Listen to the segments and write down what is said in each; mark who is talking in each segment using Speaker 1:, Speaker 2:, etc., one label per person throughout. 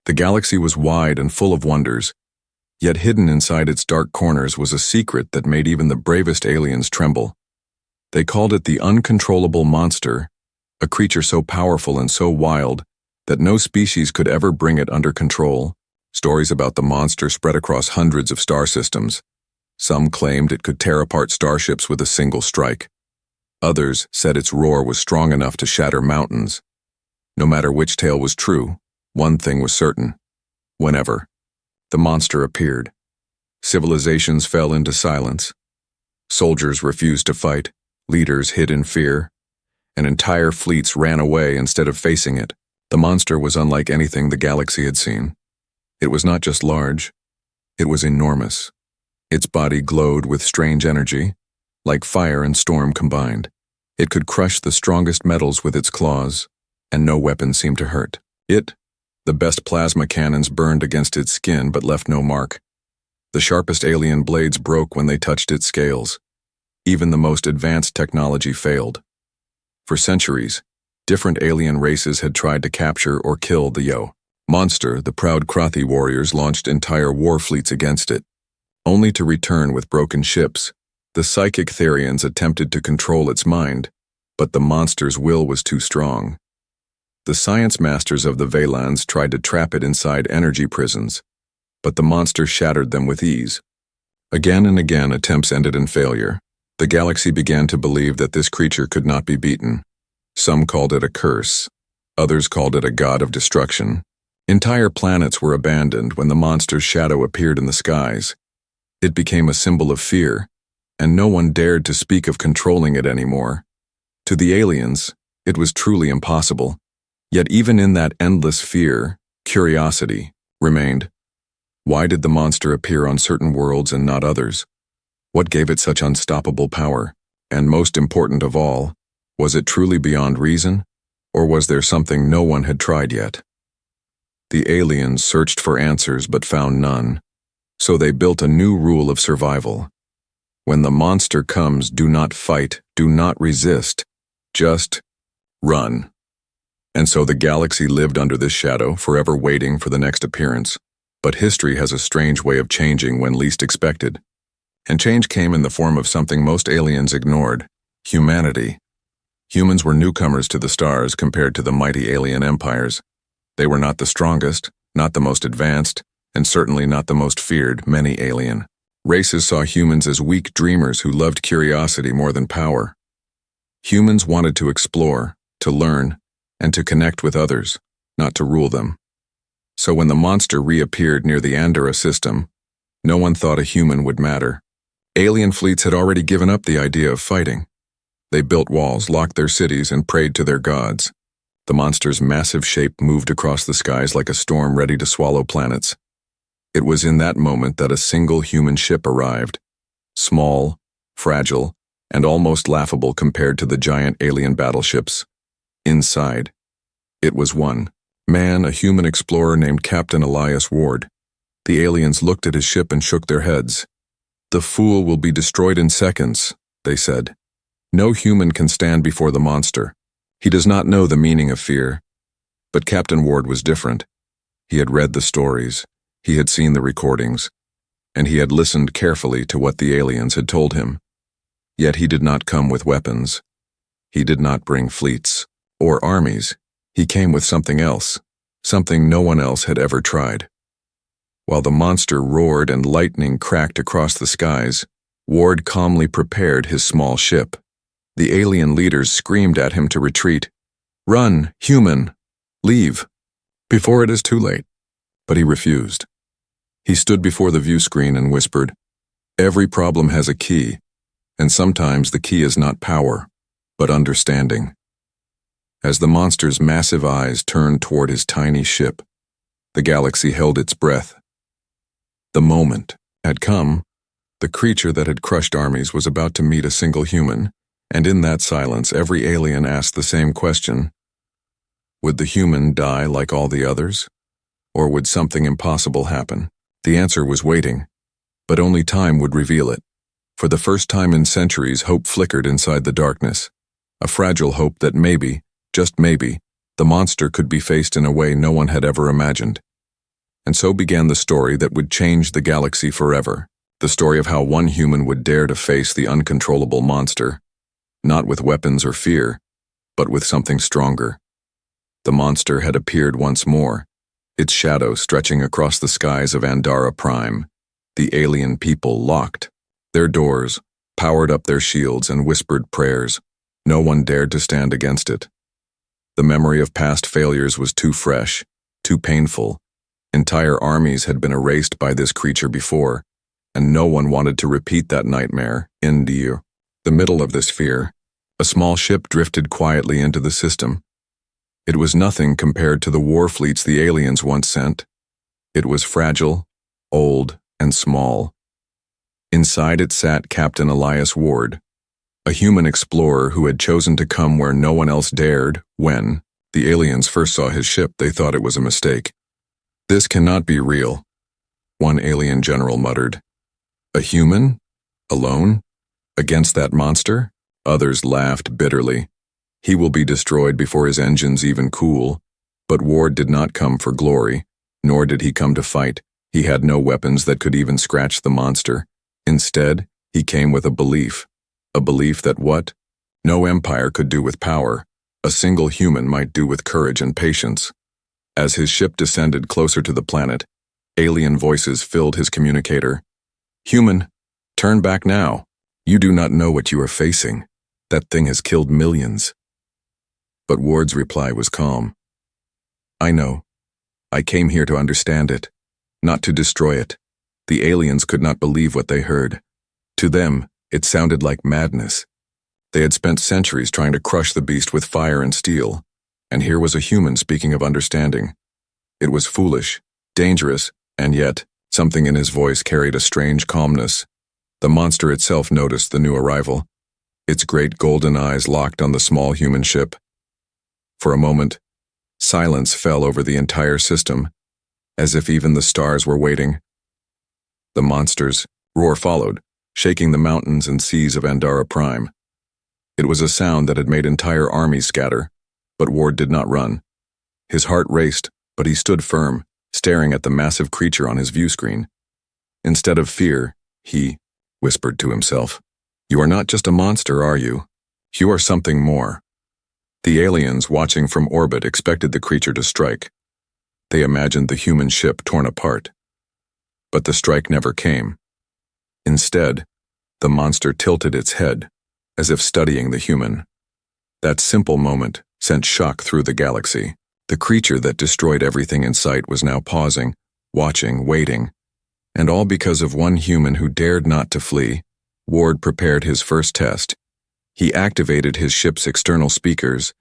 Speaker 1: The galaxy was wide and full of wonders, yet hidden inside its dark corners was a secret that made even the bravest aliens tremble. They called it the uncontrollable monster, a creature so powerful and so wild that no species could ever bring it under control. Stories about the monster spread across hundreds of star systems. Some claimed it could tear apart starships with a single strike. Others said its roar was strong enough to shatter mountains. No matter which tale was true, one thing was certain. Whenever the monster appeared, civilizations fell into silence. Soldiers refused to fight, leaders hid in fear, and entire fleets ran away instead of facing it. The monster was unlike anything the galaxy had seen. It was not just large, it was enormous. Its body glowed with strange energy, like fire and storm combined. It could crush the strongest metals with its claws, and no weapon seemed to hurt. The best plasma cannons burned against its skin but left no mark. The sharpest alien blades broke when they touched its scales. Even the most advanced technology failed. For centuries, different alien races had tried to capture or kill the monster. The proud Krathi warriors launched entire war fleets against it, only to return with broken ships. The psychic Therians attempted to control its mind, but the monster's will was too strong. The science masters of the Vaylans tried to trap it inside energy prisons, but the monster shattered them with ease. Again and again, attempts ended in failure. The galaxy began to believe that this creature could not be beaten. Some called it a curse. Others called it a god of destruction. Entire planets were abandoned when the monster's shadow appeared in the skies. It became a symbol of fear, and no one dared to speak of controlling it anymore. To the aliens, it was truly impossible. Yet even in that endless fear, curiosity remained. Why did the monster appear on certain worlds and not others? What gave it such unstoppable power? And most important of all, was it truly beyond reason, or was there something no one had tried yet? The aliens searched for answers but found none, so they built a new rule of survival. When the monster comes, do not fight, do not resist, just run. And so the galaxy lived under this shadow, forever waiting for the next appearance. But history has a strange way of changing when least expected. And change came in the form of something most aliens ignored: humanity. Humans were newcomers to the stars compared to the mighty alien empires. They were not the strongest, not the most advanced, and certainly not the most feared. Many alien races saw humans as weak dreamers who loved curiosity more than power. Humans wanted to explore, to learn, and to connect with others, not to rule them. So when the monster reappeared near the Andorra system, no one thought a human would matter. Alien fleets had already given up the idea of fighting. They built walls, locked their cities, and prayed to their gods. The monster's massive shape moved across the skies like a storm ready to swallow planets. It was in that moment that a single human ship arrived, small, fragile, and almost laughable compared to the giant alien battleships. Inside, it was one man, a human explorer named Captain Elias Ward. The aliens looked at his ship and shook their heads. "The fool will be destroyed in seconds," they said. "No human can stand before the monster. He does not know the meaning of fear." But Captain Ward was different. He had read the stories, he had seen the recordings, and he had listened carefully to what the aliens had told him. Yet he did not come with weapons. He did not bring fleets or armies. He came with something else, something no one else had ever tried. While the monster roared and lightning cracked across the skies, Ward calmly prepared his small ship. The alien leaders screamed at him to retreat. "Run, human! Leave! Before it is too late." But he refused. He stood before the view screen and whispered, "Every problem has a key, and sometimes the key is not power, but understanding." As the monster's massive eyes turned toward his tiny ship, the galaxy held its breath. The moment had come. The creature that had crushed armies was about to meet a single human, and in that silence every alien asked the same question. Would the human die like all the others? Or would something impossible happen? The answer was waiting, but only time would reveal it. For the first time in centuries, hope flickered inside the darkness. A fragile hope that maybe, just maybe, the monster could be faced in a way no one had ever imagined. And so began the story that would change the galaxy forever. The story of how one human would dare to face the uncontrollable monster, not with weapons or fear, but with something stronger. The monster had appeared once more, its shadow stretching across the skies of Andara Prime. The alien people locked their doors, powered up their shields, and whispered prayers. No one dared to stand against it. The memory of past failures was too fresh, too painful. Entire armies had been erased by this creature before, and no one wanted to repeat that nightmare. In the middle of this fear, a small ship drifted quietly into the system. It was nothing compared to the war fleets the aliens once sent. It was fragile, old, and small. Inside it sat Captain Elias Ward, a human explorer who had chosen to come where no one else dared. When the aliens first saw his ship, they thought it was a mistake. "This cannot be real," one alien general muttered. "A human? Alone? Against that monster?" Others laughed bitterly. "He will be destroyed before his engines even cool." But Ward did not come for glory, nor did he come to fight. He had no weapons that could even scratch the monster. Instead, he came with a belief that what no empire could do with power, a single human might do with courage and patience. As his ship descended closer to the planet, alien voices filled his communicator. "Human, turn back now. You do not know what you are facing. That thing has killed millions." But Ward's reply was calm. "I know. I came here to understand it, not to destroy it." The aliens could not believe what they heard. To them, it sounded like madness. They had spent centuries trying to crush the beast with fire and steel, and here was a human speaking of understanding. It was foolish, dangerous, and yet, something in his voice carried a strange calmness. The monster itself noticed the new arrival. Its great golden eyes locked on the small human ship. For a moment, silence fell over the entire system, as if even the stars were waiting. The monster's roar followed, shaking the mountains and seas of Andara Prime. It was a sound that had made entire armies scatter, but Ward did not run. His heart raced, but he stood firm, staring at the massive creature on his view screen. Instead of fear, he whispered to himself, "You are not just a monster, are you? You are something more." The aliens watching from orbit expected the creature to strike. They imagined the human ship torn apart. But the strike never came. Instead, the monster tilted its head, as if studying the human. That simple moment sent shock through the galaxy. The creature that destroyed everything in sight was now pausing, watching, waiting. And all because of one human who dared not to flee. Ward prepared his first test. He activated his ship's external speakers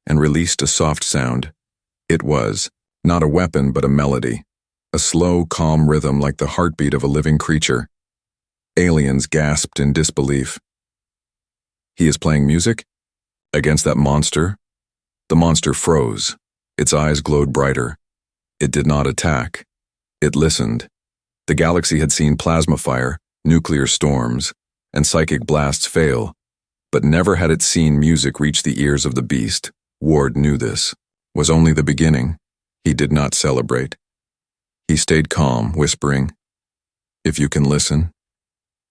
Speaker 1: and released a soft sound. It was not a weapon but a melody, a slow, calm rhythm like the heartbeat of a living creature. Aliens gasped in disbelief. "He is playing music? Against that monster?" The monster froze. Its eyes glowed brighter. It did not attack. It listened. The galaxy had seen plasma fire, nuclear storms, and psychic blasts fail, but never had it seen music reach the ears of the beast. Ward knew this was only the beginning. He did not celebrate. He stayed calm, whispering, "If you can listen,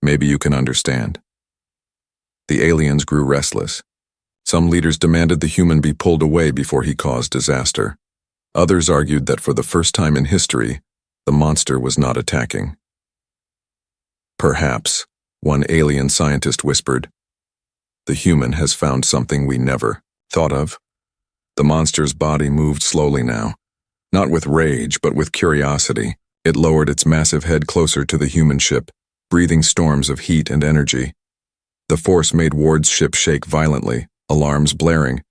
Speaker 1: maybe you can understand." The aliens grew restless. Some leaders demanded the human be pulled away before he caused disaster. Others argued that for the first time in history, the monster was not attacking. "Perhaps," one alien scientist whispered, "the human has found something we never thought of." The monster's body moved slowly now, not with rage but with curiosity. It lowered its massive head closer to the human ship, breathing storms of heat and energy. The force made Ward's ship shake violently, alarms blaring.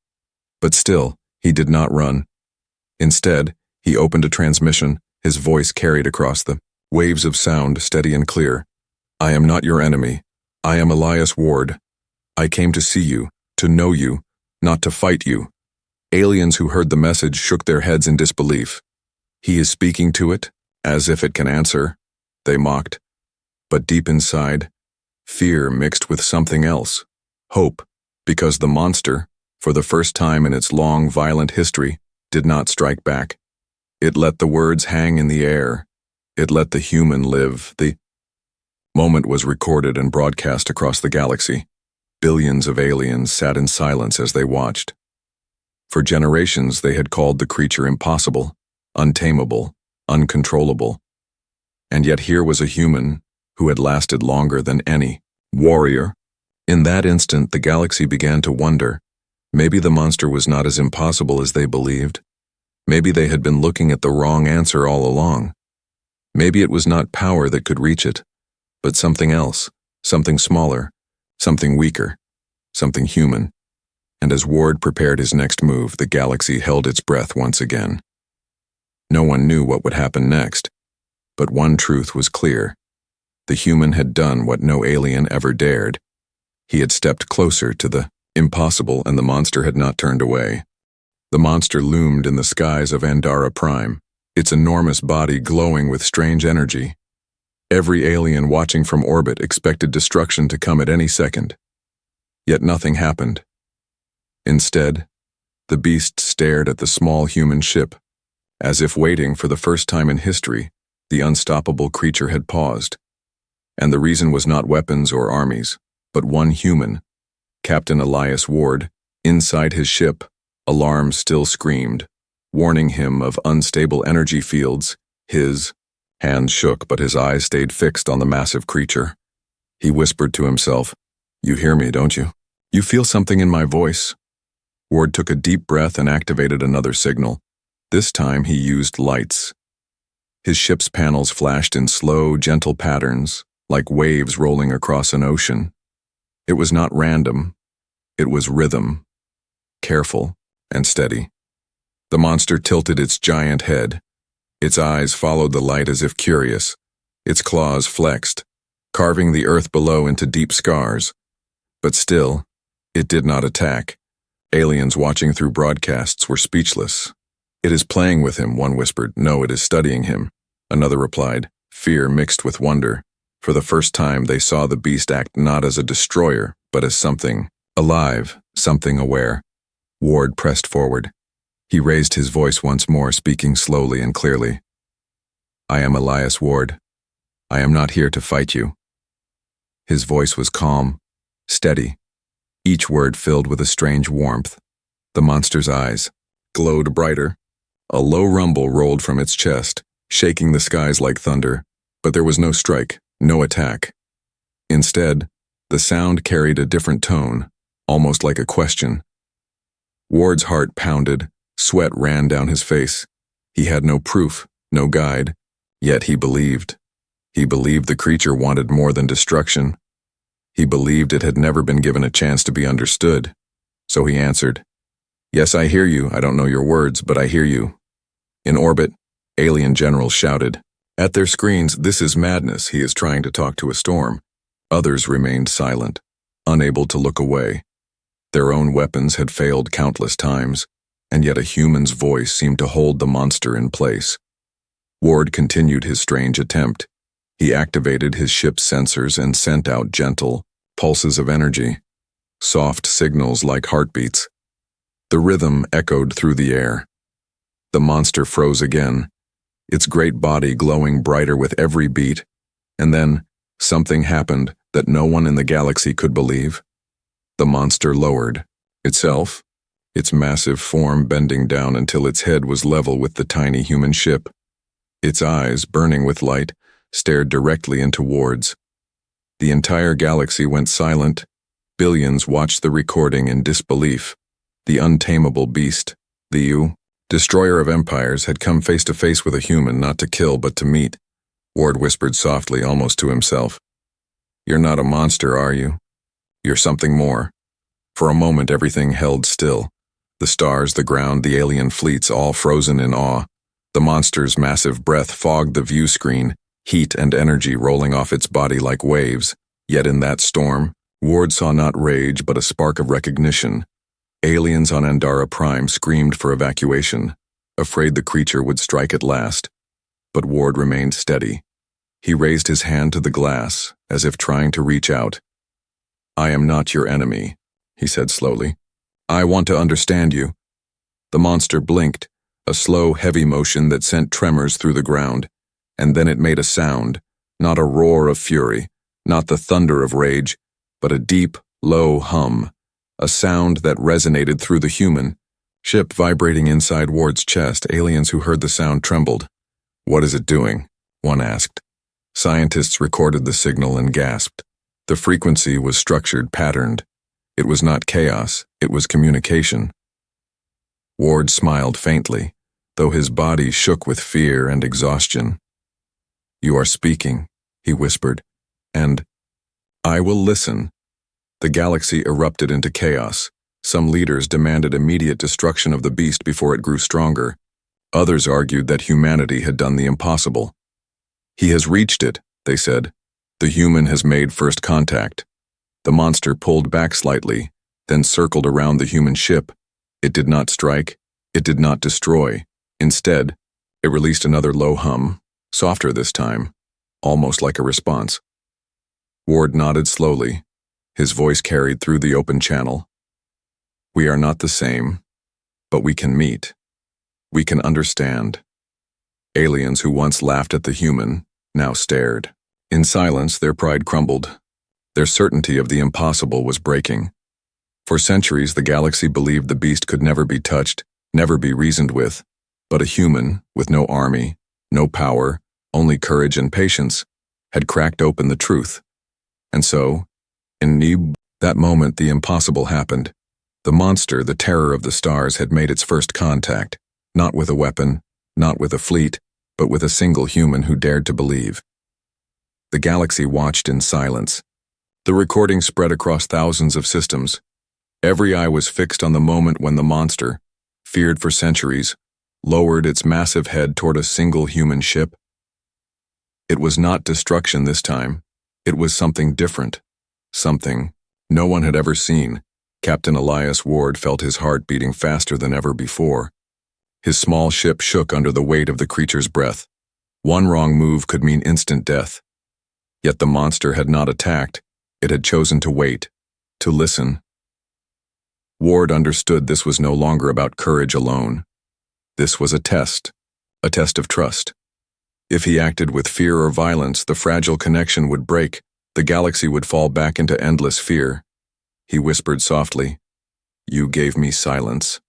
Speaker 1: But still, he did not run. Instead, he opened a transmission, his voice carried across the waves of sound, steady and clear. "I am not your enemy. I am Elias Ward. I came to see you, to know you, not to fight you." Aliens who heard the message shook their heads in disbelief. "He is speaking to it, as if it can answer," they mocked. But deep inside, fear mixed with something else, hope, because the monster, for the first time in its long, violent history, did not strike back. It let the words hang in the air. It let the human live. The moment was recorded and broadcast across the galaxy. Billions of aliens sat in silence as they watched. For generations, they had called the creature impossible, untamable, uncontrollable. And yet here was a human who had lasted longer than any warrior. In that instant, the galaxy began to wonder. Maybe the monster was not as impossible as they believed. Maybe they had been looking at the wrong answer all along. Maybe it was not power that could reach it, but something else, something smaller, something weaker, something human. And as Ward prepared his next move, the galaxy held its breath once again. No one knew what would happen next, but one truth was clear. The human had done what no alien ever dared. He had stepped closer to the impossible, and the monster had not turned away. The monster loomed in the skies of Andara Prime, its enormous body glowing with strange energy. Every alien watching from orbit expected destruction to come at any second. Yet nothing happened. Instead, the beast stared at the small human ship. As if waiting for the first time in history, the unstoppable creature had paused. And the reason was not weapons or armies, but one human, Captain Elias Ward. Inside his ship, alarms still screamed, warning him of unstable energy fields. His hands shook, but his eyes stayed fixed on the massive creature. He whispered to himself, "You hear me, don't you? You feel something in my voice?" Ward took a deep breath and activated another signal. This time he used lights. His ship's panels flashed in slow, gentle patterns, like waves rolling across an ocean. It was not random. It was rhythm, careful and steady. The monster tilted its giant head. Its eyes followed the light as if curious. Its claws flexed, carving the earth below into deep scars. But still, it did not attack. Aliens watching through broadcasts were speechless. "It is playing with him," one whispered. "No, it is studying him," another replied, fear mixed with wonder. For the first time, they saw the beast act not as a destroyer, but as something alive, something aware. Ward pressed forward. He raised his voice once more, speaking slowly and clearly. "I am Elias Ward. I am not here to fight you." His voice was calm, steady, each word filled with a strange warmth. The monster's eyes glowed brighter. A low rumble rolled from its chest, shaking the skies like thunder, but there was no strike, no attack. Instead, the sound carried a different tone, almost like a question. Ward's heart pounded, sweat ran down his face. He had no proof, no guide, yet he believed. He believed the creature wanted more than destruction. He believed it had never been given a chance to be understood. So he answered, "Yes, I hear you. I don't know your words, but I hear you." In orbit, alien generals shouted. At their screens, "This is madness. He is trying to talk to a storm." Others remained silent, unable to look away. Their own weapons had failed countless times, and yet a human's voice seemed to hold the monster in place. Ward continued his strange attempt. He activated his ship's sensors and sent out gentle pulses of energy, soft signals like heartbeats. The rhythm echoed through the air. The monster froze again, its great body glowing brighter with every beat, and then something happened that no one in the galaxy could believe. The monster lowered itself, its massive form bending down until its head was level with the tiny human ship. Its eyes, burning with light, stared directly into Ward's. The entire galaxy went silent. Billions watched the recording in disbelief. The untamable beast, the destroyer of empires, had come face to face with a human, not to kill but to meet. Ward whispered softly, almost to himself. "You're not a monster, are you? You're something more." For a moment everything held still. The stars, the ground, the alien fleets, all frozen in awe. The monster's massive breath fogged the view screen, heat and energy rolling off its body like waves. Yet in that storm, Ward saw not rage but a spark of recognition. Aliens on Andara Prime screamed for evacuation, afraid the creature would strike at last. But Ward remained steady. He raised his hand to the glass, as if trying to reach out. "I am not your enemy," he said slowly. "I want to understand you." The monster blinked, a slow, heavy motion that sent tremors through the ground, and then it made a sound, not a roar of fury, not the thunder of rage, but a deep, low hum, a sound that resonated through the human ship vibrating inside Ward's chest. Aliens who heard the sound trembled. "What is it doing?" one asked. Scientists recorded the signal and gasped. The frequency was structured, patterned. It was not chaos, it was communication. Ward smiled faintly, though his body shook with fear and exhaustion. "You are speaking," he whispered, "and I will listen." The galaxy erupted into chaos. Some leaders demanded immediate destruction of the beast before it grew stronger. Others argued that humanity had done the impossible. "He has reached it," they said. "The human has made first contact." The monster pulled back slightly, then circled around the human ship. It did not strike. It did not destroy. Instead, it released another low hum, softer this time, almost like a response. Ward nodded slowly. His voice carried through the open channel. "We are not the same, but we can meet. We can understand." Aliens who once laughed at the human now stared. In silence, their pride crumbled. Their certainty of the impossible was breaking. For centuries, the galaxy believed the beast could never be touched, never be reasoned with. But a human, with no army, no power, only courage and patience, had cracked open the truth. And so, in that moment, the impossible happened. The monster, the terror of the stars, had made its first contact, not with a weapon, not with a fleet, but with a single human who dared to believe. The galaxy watched in silence. The recording spread across thousands of systems. Every eye was fixed on the moment when the monster, feared for centuries, lowered its massive head toward a single human ship. It was not destruction this time. It was something different. Something no one had ever seen. Captain Elias Ward felt his heart beating faster than ever before. His small ship shook under the weight of the creature's breath. One wrong move could mean instant death. Yet the monster had not attacked. It had chosen to wait, to listen. Ward understood this was no longer about courage alone. This was a test of trust. If he acted with fear or violence, the fragile connection would break. The galaxy would fall back into endless fear. He whispered softly, "You gave me silence.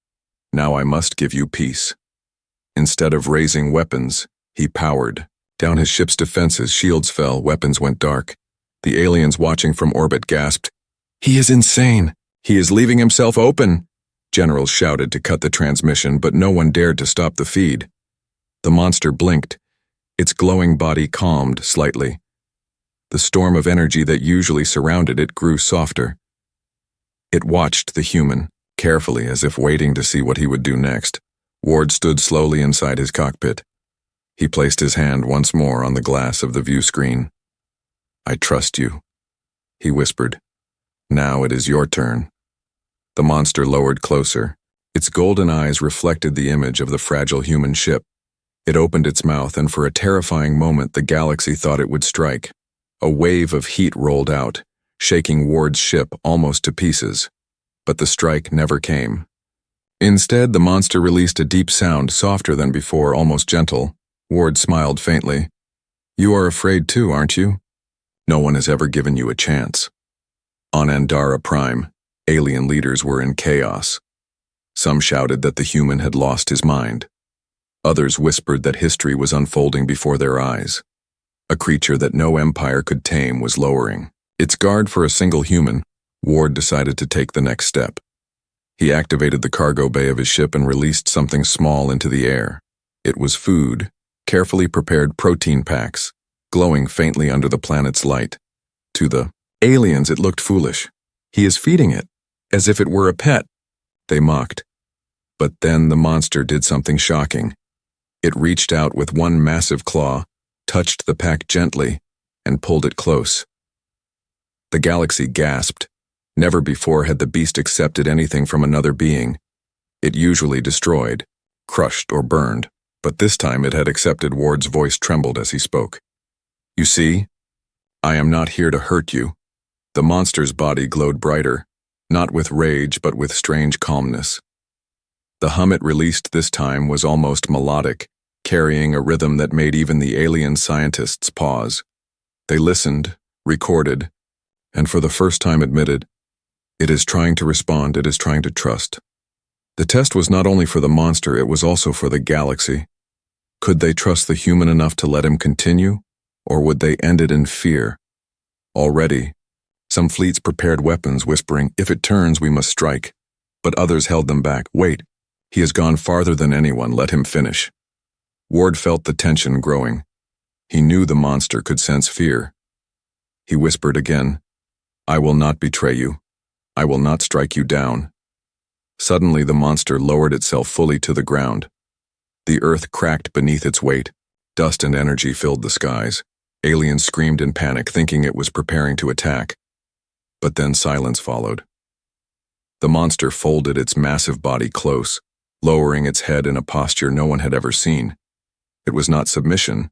Speaker 1: Now I must give you peace." Instead of raising weapons, he powered. Down his ship's defenses, shields fell, weapons went dark. The aliens watching from orbit gasped, "He is insane! He is leaving himself open!" Generals shouted to cut the transmission, but no one dared to stop the feed. The monster blinked. Its glowing body calmed slightly. The storm of energy that usually surrounded it grew softer. It watched the human, carefully, as if waiting to see what he would do next. Ward stood slowly inside his cockpit. He placed his hand once more on the glass of the view screen. "I trust you," he whispered. "Now it is your turn." The monster lowered closer. Its golden eyes reflected the image of the fragile human ship. It opened its mouth, and for a terrifying moment the galaxy thought it would strike. A wave of heat rolled out, shaking Ward's ship almost to pieces. But the strike never came. Instead, the monster released a deep sound, softer than before, almost gentle. Ward smiled faintly. "You are afraid too, aren't you? No one has ever given you a chance." On Andara Prime, alien leaders were in chaos. Some shouted that the human had lost his mind. Others whispered that history was unfolding before their eyes. A creature that no empire could tame was lowering its guard for a single human. Ward decided to take the next step. He activated the cargo bay of his ship and released something small into the air. It was food, carefully prepared protein packs, glowing faintly under the planet's light. To the aliens, it looked foolish. "He is feeding it, as if it were a pet," they mocked. But then the monster did something shocking. It reached out with one massive claw, touched the pack gently, and pulled it close. The galaxy gasped. Never before had the beast accepted anything from another being. It usually destroyed, crushed, or burned, but this time it had accepted. Ward's voice trembled as he spoke. "You see, I am not here to hurt you." The monster's body glowed brighter, not with rage but with strange calmness. The hum it released this time was almost melodic, carrying a rhythm that made even the alien scientists pause. They listened, recorded, and for the first time admitted, it is trying to respond, it is trying to trust. The test was not only for the monster, it was also for the galaxy. Could they trust the human enough to let him continue, or would they end it in fear? Already, some fleets prepared weapons, whispering, if it turns, we must strike. But others held them back. Wait, he has gone farther than anyone, let him finish. Ward felt the tension growing. He knew the monster could sense fear. He whispered again, I will not betray you. I will not strike you down. Suddenly the monster lowered itself fully to the ground. The earth cracked beneath its weight. Dust and energy filled the skies. Aliens screamed in panic, thinking it was preparing to attack. But then silence followed. The monster folded its massive body close, lowering its head in a posture no one had ever seen. It was not submission.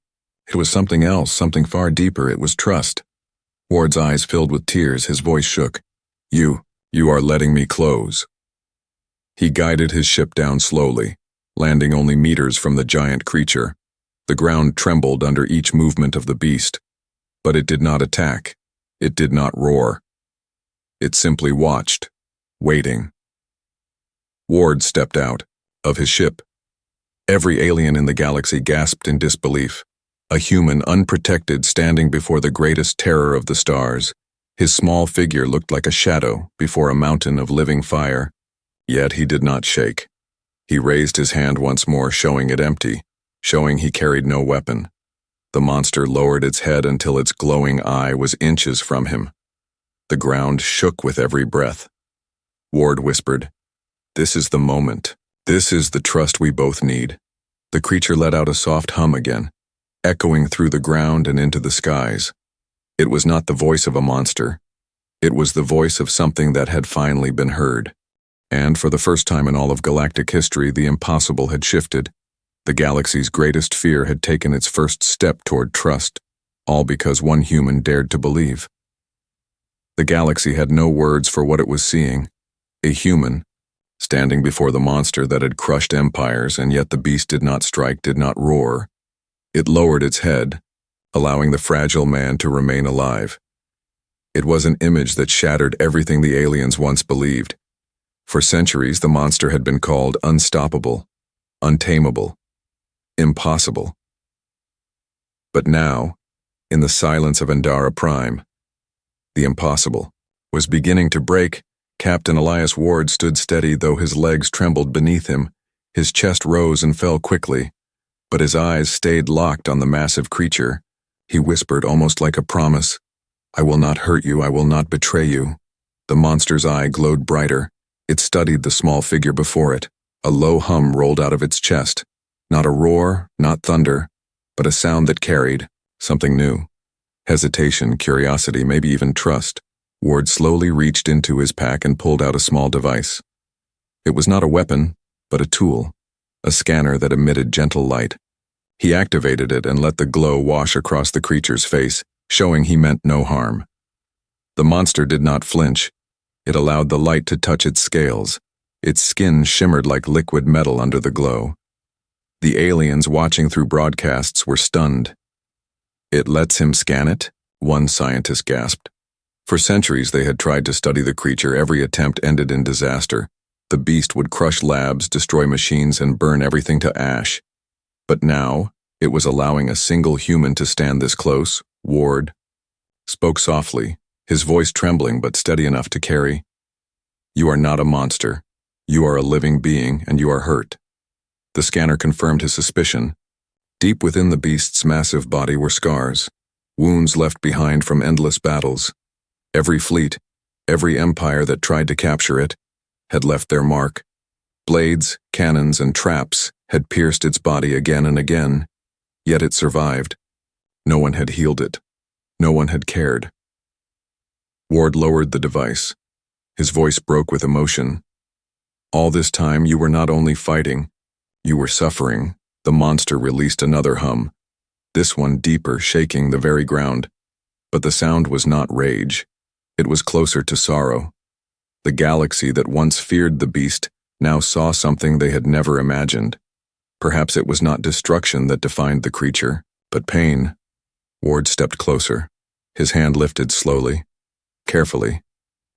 Speaker 1: It was something else, something far deeper. It was trust. Ward's eyes filled with tears, his voice shook. You are letting me close. He guided his ship down slowly, landing only meters from the giant creature. The ground trembled under each movement of the beast. But it did not attack. It did not roar. It simply watched, waiting. Ward stepped out of his ship. Every alien in the galaxy gasped in disbelief. A human, unprotected, standing before the greatest terror of the stars. His small figure looked like a shadow before a mountain of living fire. Yet he did not shake. He raised his hand once more, showing it empty, showing he carried no weapon. The monster lowered its head until its glowing eye was inches from him. The ground shook with every breath. Ward whispered, This is the moment. This is the trust we both need. The creature let out a soft hum again, echoing through the ground and into the skies. It was not the voice of a monster. It was the voice of something that had finally been heard. And for the first time in all of galactic history, the impossible had shifted. The galaxy's greatest fear had taken its first step toward trust, all because one human dared to believe. The galaxy had no words for what it was seeing. A human, standing before the monster that had crushed empires, and yet the beast did not strike, did not roar. It lowered its head, allowing the fragile man to remain alive. It was an image that shattered everything the aliens once believed. For centuries, the monster had been called unstoppable, untamable, impossible. But now, in the silence of Endara Prime, the impossible was beginning to break. Captain Elias Ward stood steady, though his legs trembled beneath him. His chest rose and fell quickly, but his eyes stayed locked on the massive creature. He whispered, almost like a promise, I will not hurt you, I will not betray you. The monster's eye glowed brighter. It studied the small figure before it. A low hum rolled out of its chest. Not a roar, not thunder, but a sound that carried something new. Hesitation, curiosity, maybe even trust. Ward slowly reached into his pack and pulled out a small device. It was not a weapon, but a tool, a scanner that emitted gentle light. He activated it and let the glow wash across the creature's face, showing he meant no harm. The monster did not flinch. It allowed the light to touch its scales. Its skin shimmered like liquid metal under the glow. The aliens watching through broadcasts were stunned. It lets him scan it? One scientist gasped. For centuries they had tried to study the creature. Every attempt ended in disaster. The beast would crush labs, destroy machines, and burn everything to ash. But now, it was allowing a single human to stand this close. Ward spoke softly, his voice trembling but steady enough to carry. You are not a monster. You are a living being, and you are hurt. The scanner confirmed his suspicion. Deep within the beast's massive body were scars, wounds left behind from endless battles. Every fleet, every empire that tried to capture it, had left their mark. Blades, cannons, and traps had pierced its body again and again, yet it survived. No one had healed it. No one had cared. Ward lowered the device. His voice broke with emotion. All this time you were not only fighting, you were suffering. The monster released another hum, this one deeper, shaking the very ground. But the sound was not rage. It was closer to sorrow. The galaxy that once feared the beast now saw something they had never imagined. Perhaps it was not destruction that defined the creature, but pain. Ward stepped closer, his hand lifted slowly, carefully,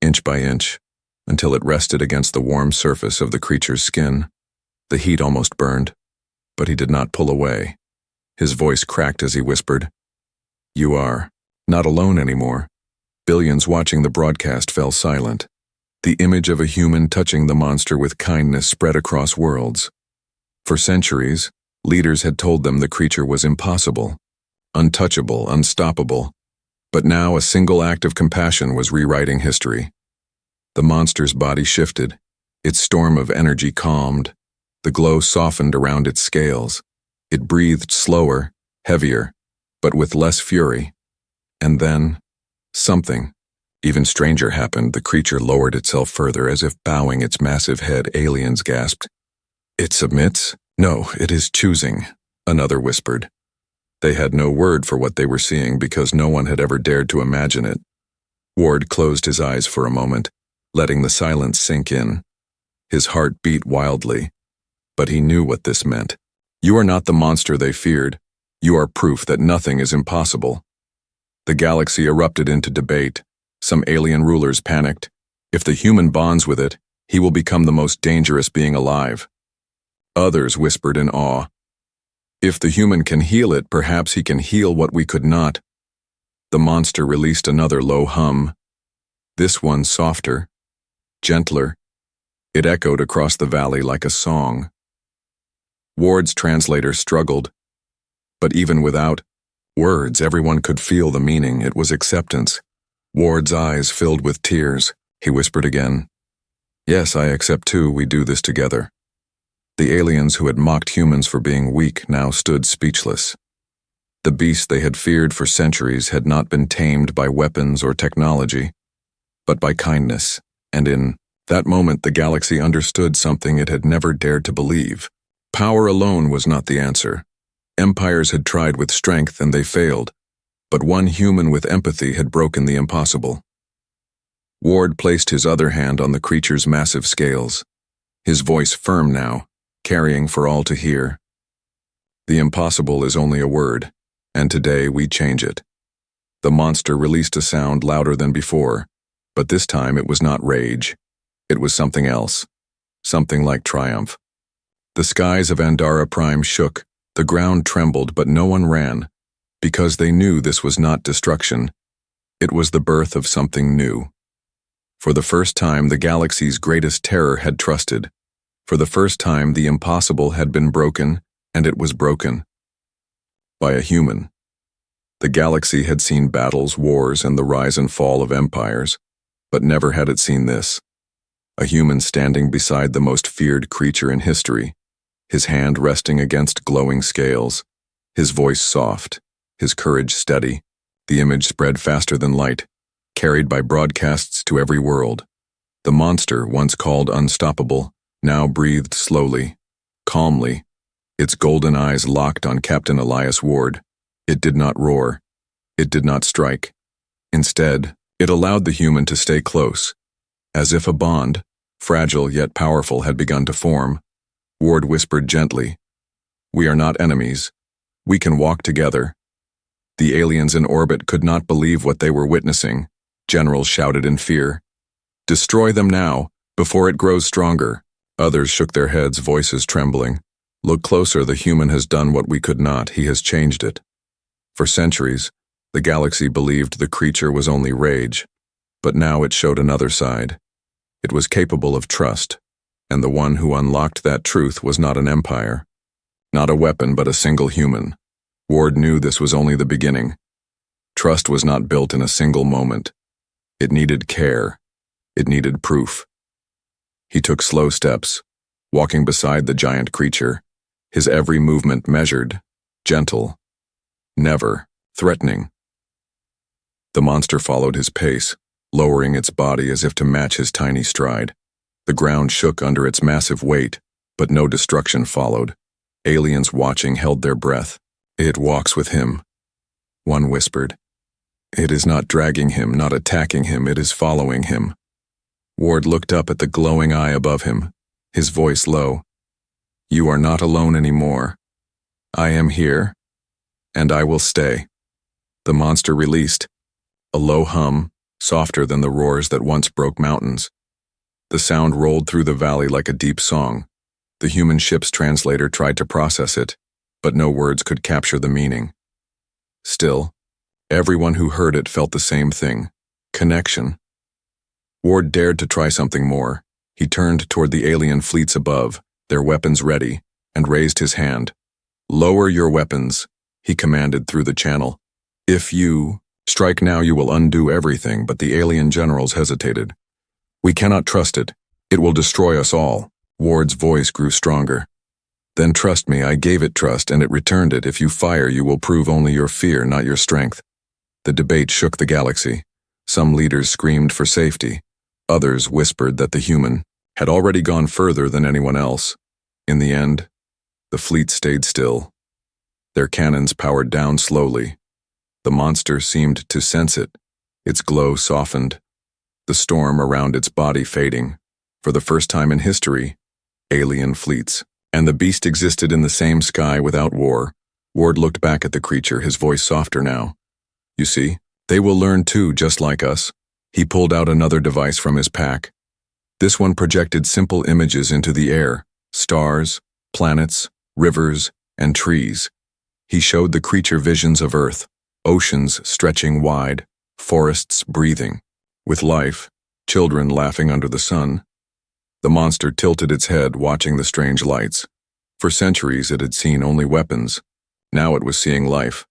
Speaker 1: inch by inch, until it rested against the warm surface of the creature's skin. The heat almost burned, but he did not pull away. His voice cracked as he whispered, "You are not alone anymore." Billions watching the broadcast fell silent. The image of a human touching the monster with kindness spread across worlds. For centuries, leaders had told them the creature was impossible, untouchable, unstoppable. But now a single act of compassion was rewriting history. The monster's body shifted, its storm of energy calmed, the glow softened around its scales. It breathed slower, heavier, but with less fury. And then, something even stranger happened. The creature lowered itself further, as if bowing its massive head. Aliens gasped. "It submits?" "No, it is choosing," another whispered. They had no word for what they were seeing because no one had ever dared to imagine it. Ward closed his eyes for a moment, letting the silence sink in. His heart beat wildly, but he knew what this meant. You are not the monster they feared. You are proof that nothing is impossible. The galaxy erupted into debate. Some alien rulers panicked. If the human bonds with it, he will become the most dangerous being alive. Others whispered in awe. If the human can heal it, perhaps he can heal what we could not. The monster released another low hum. This one softer, gentler. It echoed across the valley like a song. Ward's translator struggled. But even without words, everyone could feel the meaning. It was acceptance. Ward's eyes filled with tears. He whispered again, "Yes, I accept too. We do this together." The aliens who had mocked humans for being weak now stood speechless. The beast they had feared for centuries had not been tamed by weapons or technology, but by kindness, and in that moment the galaxy understood something it had never dared to believe. Power alone was not the answer. Empires had tried with strength and they failed, but one human with empathy had broken the impossible. Ward placed his other hand on the creature's massive scales, his voice firm now, carrying for all to hear. The impossible is only a word, and today we change it. The monster released a sound louder than before, but this time it was not rage. It was something else, something like triumph. The skies of Andara Prime shook, the ground trembled, but no one ran, because they knew this was not destruction. It was the birth of something new. For the first time, the galaxy's greatest terror had trusted. For the first time, the impossible had been broken, and it was broken by a human. The galaxy had seen battles, wars, and the rise and fall of empires, but never had it seen this. A human standing beside the most feared creature in history, his hand resting against glowing scales, his voice soft, his courage steady. The image spread faster than light, carried by broadcasts to every world. The monster, once called unstoppable, now breathed slowly, calmly, its golden eyes locked on Captain Elias Ward. It did not roar. It did not strike. Instead, it allowed the human to stay close. As if a bond, fragile yet powerful, had begun to form, Ward whispered gently, "We are not enemies. We can walk together." The aliens in orbit could not believe what they were witnessing. Generals shouted in fear, "Destroy them now, before it grows stronger." Others shook their heads, voices trembling. "Look closer, the human has done what we could not. He has changed it." For centuries, the galaxy believed the creature was only rage, but now it showed another side. It was capable of trust, and the one who unlocked that truth was not an empire, not a weapon, but a single human. Ward knew this was only the beginning. Trust was not built in a single moment. It needed care. It needed proof. He took slow steps, walking beside the giant creature, his every movement measured, gentle, never threatening. The monster followed his pace, lowering its body as if to match his tiny stride. The ground shook under its massive weight, but no destruction followed. Aliens watching held their breath. "It walks with him," one whispered. "It is not dragging him, not attacking him, it is following him." Ward looked up at the glowing eye above him. his voice low. "You are not alone anymore. I am here, and I will stay." The monster released, a low hum, softer than the roars that once broke mountains. The sound rolled through the valley like a deep song. The human ship's translator tried to process it, but no words could capture the meaning. Still, everyone who heard it felt the same thing: connection. Ward dared to try something more. He turned toward the alien fleets above, their weapons ready, and raised his hand. "Lower your weapons," he commanded through the channel. "If you strike now, you will undo everything." But the alien generals hesitated. "We cannot trust it. It will destroy us all." Ward's voice grew stronger. "Then trust me, I gave it trust, and it returned it. If you fire, you will prove only your fear, not your strength." The debate shook the galaxy. Some leaders screamed for safety. Others whispered that the human had already gone further than anyone else. In the end, the fleet stayed still. Their cannons powered down slowly. The monster seemed to sense it. Its glow softened, the storm around its body fading. For the first time in history, alien fleets and the beast existed in the same sky without war. Ward looked back at the creature, his voice softer now. "You see, they will learn too, just like us." He pulled out another device from his pack. This one projected simple images into the air: stars, planets, rivers, and trees. He showed the creature visions of Earth, oceans stretching wide, forests breathing, with life, children laughing under the sun. The monster tilted its head, watching the strange lights. For centuries it had seen only weapons. Now it was seeing life.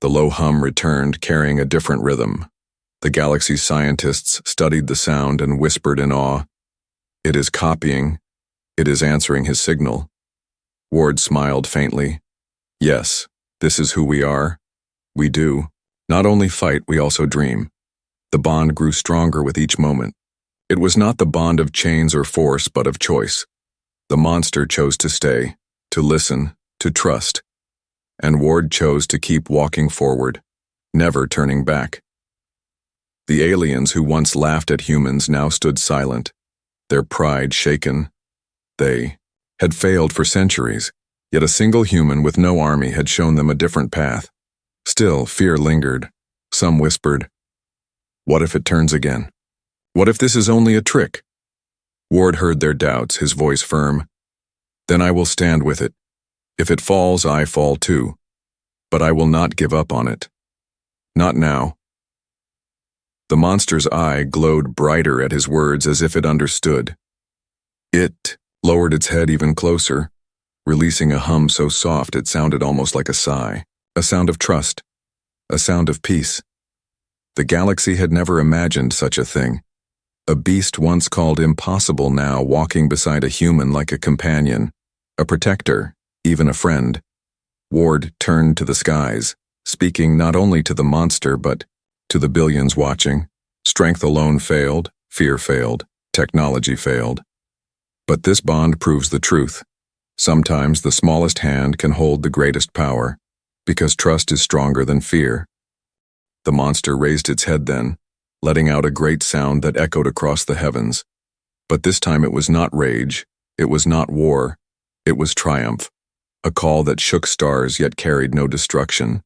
Speaker 1: The low hum returned, carrying a different rhythm. The galaxy's scientists studied the sound and whispered in awe. "It is copying. It is answering his signal." Ward smiled faintly. "Yes, this is who we are. We do not only fight, we also dream." The bond grew stronger with each moment. It was not the bond of chains or force, but of choice. The monster chose to stay, to listen, to trust. And Ward chose to keep walking forward, never turning back. The aliens who once laughed at humans now stood silent, their pride shaken. They had failed for centuries, yet a single human with no army had shown them a different path. Still, fear lingered. Some whispered, "What if it turns again? What if this is only a trick?" Ward heard their doubts, his voice firm. "Then I will stand with it. If it falls, I fall too. But I will not give up on it. Not now." The monster's eye glowed brighter at his words, as if it understood. It lowered its head even closer, releasing a hum so soft it sounded almost like a sigh, a sound of trust, a sound of peace. The galaxy had never imagined such a thing. A beast once called impossible now walking beside a human like a companion, a protector, even a friend. Ward turned to the skies, speaking not only to the monster but to the billions watching. Strength alone failed, fear failed, technology failed. But this bond proves the truth. Sometimes the smallest hand can hold the greatest power, because trust is stronger than fear. The monster raised its head then, letting out a great sound that echoed across the heavens. But this time it was not rage, it was not war, it was triumph, a call that shook stars yet carried no destruction.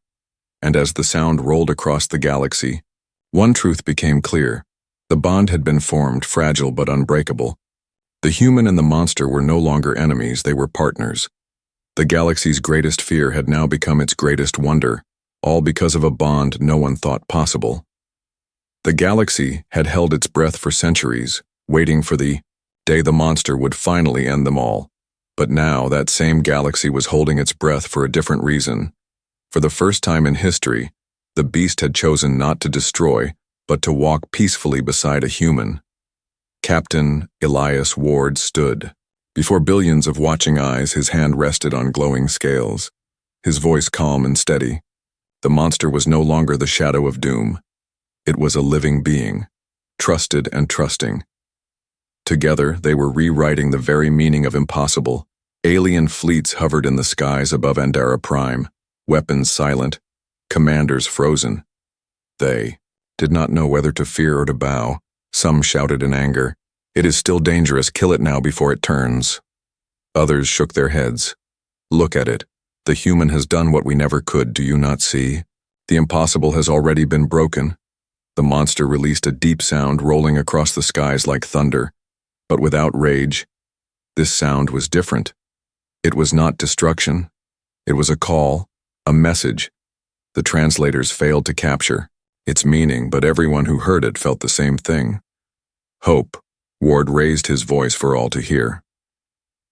Speaker 1: And as the sound rolled across the galaxy, one truth became clear. The bond had been formed, fragile but unbreakable. The human and the monster were no longer enemies, they were partners. The galaxy's greatest fear had now become its greatest wonder, all because of a bond no one thought possible. The galaxy had held its breath for centuries, waiting for the day the monster would finally end them all. But now that same galaxy was holding its breath for a different reason. For the first time in history, the beast had chosen not to destroy, but to walk peacefully beside a human. Captain Elias Ward stood. Before billions of watching eyes, his hand rested on glowing scales, his voice calm and steady. The monster was no longer the shadow of doom. It was a living being, trusted and trusting. Together, they were rewriting the very meaning of impossible. Alien fleets hovered in the skies above Andara Prime, weapons silent, commanders frozen. They did not know whether to fear or to bow. Some shouted in anger, It is still dangerous. Kill it now before it turns. Others shook their heads. Look at it. The human has done what we never could, do you not see? The impossible has already been broken. The monster released a deep sound rolling across the skies like thunder, but without rage. This sound was different. It was not destruction. It was a call, a message. The translators failed to capture its meaning, but everyone who heard it felt the same thing. Hope. Ward raised his voice for all to hear.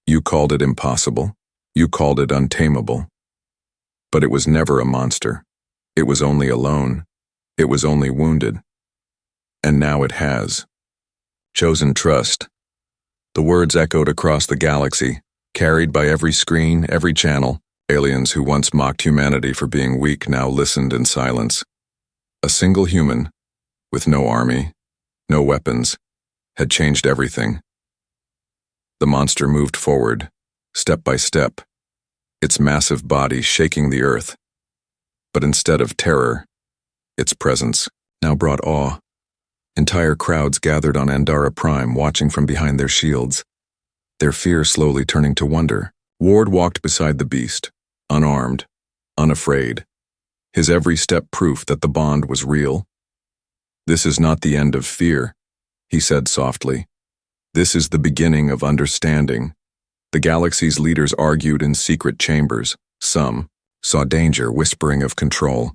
Speaker 1: You called it impossible. You called it untamable. But it was never a monster. It was only alone. It was only wounded. And now it has chosen trust. The words echoed across the galaxy, carried by every screen, every channel. Aliens who once mocked humanity for being weak now listened in silence. A single human, with no army, no weapons, had changed everything. The monster moved forward, step by step, its massive body shaking the earth. But instead of terror, its presence now brought awe. Entire crowds gathered on Andara Prime, watching from behind their shields, their fear slowly turning to wonder. Ward walked beside the beast, unarmed, unafraid, his every step proof that the bond was real. This is not the end of fear, he said softly. This is the beginning of understanding. The galaxy's leaders argued in secret chambers. Some saw danger, whispering of control.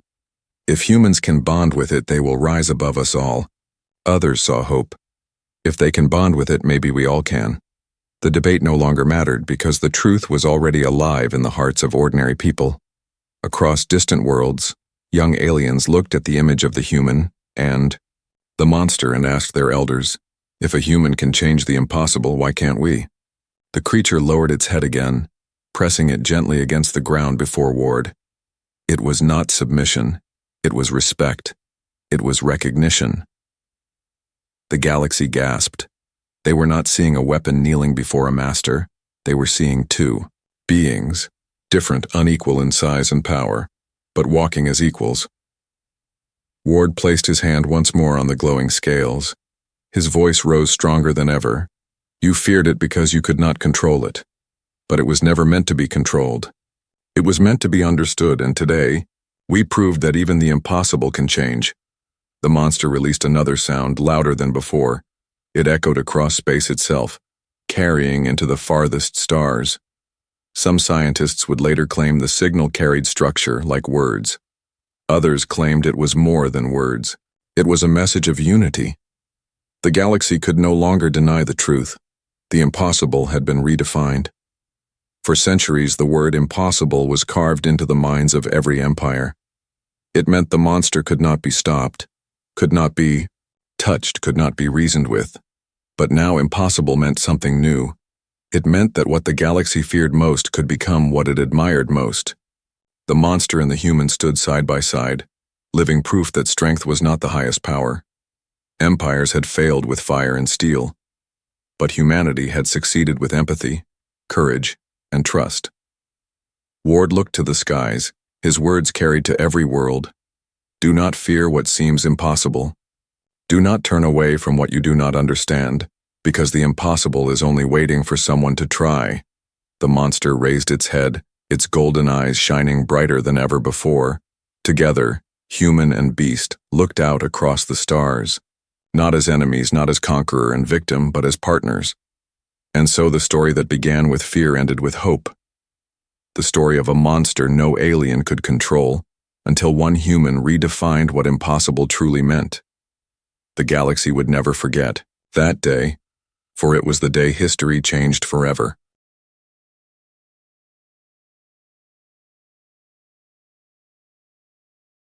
Speaker 1: If humans can bond with it, they will rise above us all. Others saw hope. If they can bond with it, maybe we all can. The debate no longer mattered because the truth was already alive in the hearts of ordinary people. Across distant worlds, young aliens looked at the image of the human and the monster and asked their elders, if a human can change the impossible, why can't we? The creature lowered its head again, pressing it gently against the ground before Ward. It was not submission. It was respect. It was recognition. The galaxy gasped. They were not seeing a weapon kneeling before a master. They were seeing two beings, different, unequal in size and power, but walking as equals. Ward placed his hand once more on the glowing scales. His voice rose stronger than ever. You feared it because you could not control it. But it was never meant to be controlled. It was meant to be understood, and today, we proved that even the impossible can change. The monster released another sound, louder than before. It echoed across space itself, carrying into the farthest stars. Some scientists would later claim the signal carried structure like words. Others claimed it was more than words. It was a message of unity. The galaxy could no longer deny the truth. The impossible had been redefined. For centuries, the word impossible was carved into the minds of every empire. It meant the monster could not be stopped, could not be touched, could not be reasoned with. But now impossible meant something new. It meant that what the galaxy feared most could become what it admired most. The monster and the human stood side by side, living proof that strength was not the highest power. Empires had failed with fire and steel, but humanity had succeeded with empathy, courage, and trust. Ward looked to the skies, his words carried to every world. Do not fear what seems impossible. Do not turn away from what you do not understand, because the impossible is only waiting for someone to try. The monster raised its head, its golden eyes shining brighter than ever before. Together, human and beast looked out across the stars, not as enemies, not as conqueror and victim, but as partners. And so the story that began with fear ended with hope. The story of a monster no alien could control, until one human redefined what impossible truly meant. The galaxy would never forget that day, for it was the day history changed forever.